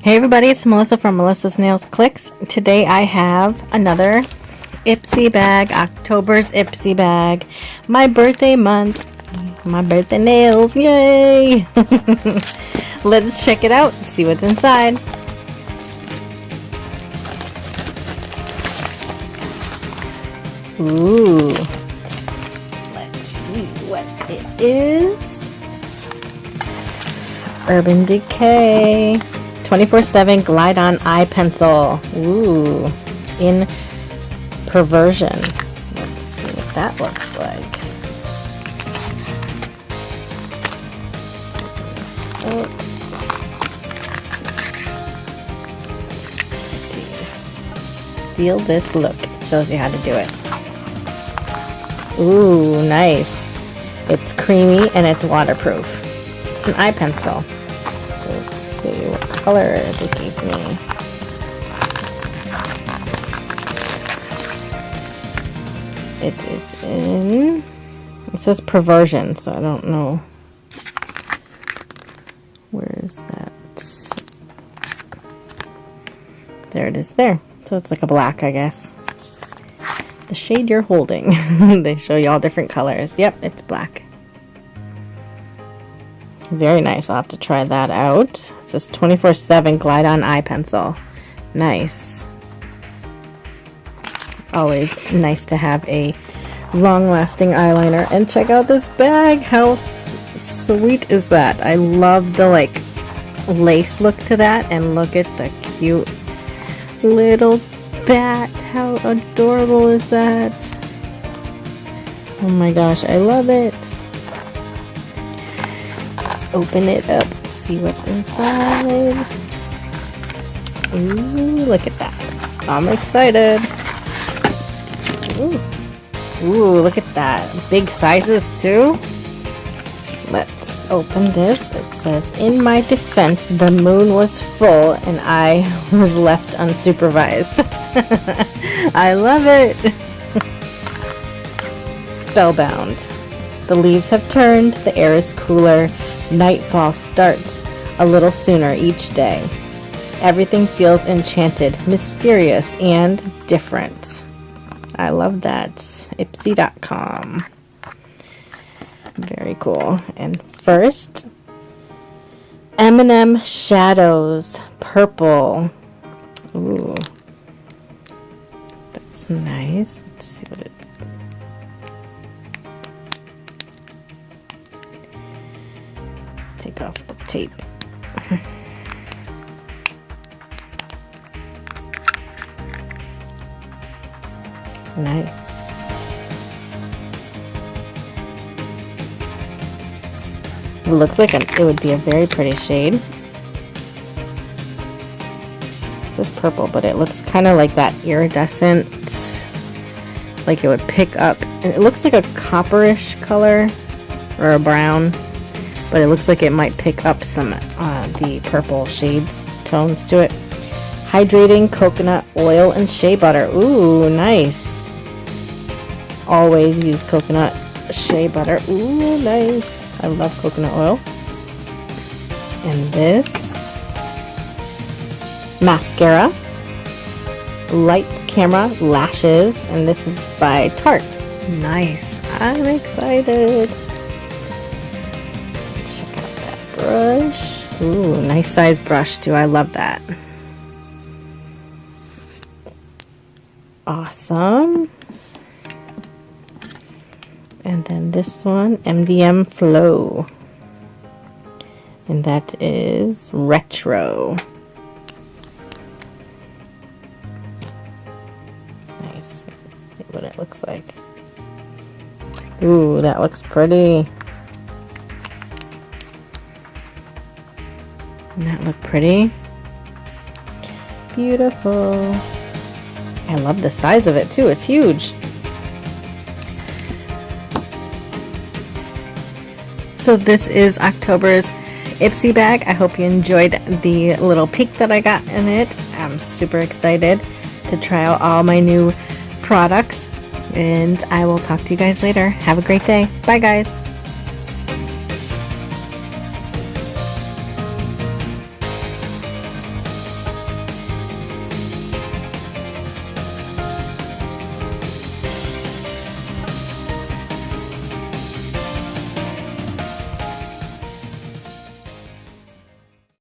Hey everybody, it's Melissa from Melissanailzcliques. Today I have another Ipsy bag, October's Ipsy bag. My birthday month, my birthday nails, yay! Let's check it out, see what's inside. Ooh, let's see what it is. Urban Decay 24/7 Glide On Eye Pencil. Ooh, in Perversion. Let's see what that looks like. Steal This Look. Shows you how to do it. Ooh, nice. It's creamy and it's waterproof. It's an eye pencil. So let's see what color they gave me. It is in, it says Perversion, so I don't know. Where is that? There it is there. So it's like a black, I guess. The shade you're holding. They show you all different colors. Yep, it's black. Very nice. I'll have to try that out. It says 24/7 Glide On Eye Pencil. Nice. Always nice to have a long-lasting eyeliner. And check out this bag. How sweet is that? I love the like lace look to that. And look at the cute little bat. How adorable is that? Oh my gosh, I love it. Let's open it up, see what's inside. Ooh, look at that. I'm excited. Ooh, look at that. Big sizes too. Let's open this. It says, in my defense, the moon was full and I was left unsupervised. I love it. Spellbound. The leaves have turned, the air is cooler, nightfall starts a little sooner each day. Everything feels enchanted, mysterious, and different. I love that. Ipsy.com. Very cool. And first, M&M Shadows Purple. Ooh. That's nice. Let's see what it is. Take off the tape. Nice. It looks like it would be a very pretty shade. It says purple, but it looks kind of like that iridescent, like it would pick up. It looks like a copperish color or a brown, but it looks like it might pick up some the purple shades, tones to it. Hydrating coconut oil and shea butter. Ooh, nice. Always use coconut shea butter. Ooh, nice. I love coconut oil. And this mascara, lights, camera, lashes, and this is by Tarte. Nice. I'm excited. Check out that brush. Ooh, nice size brush too. I love that. Awesome. And then this one, MDM Flow. And that is Retro. Nice. Let's see what it looks like. Ooh, that looks pretty. Doesn't that look pretty? Beautiful. I love the size of it too. It's huge. So this is October's Ipsy bag. I hope you enjoyed the little peek that I got in it. I'm super excited to try out all my new products. And I will talk to you guys later. Have a great day. Bye guys.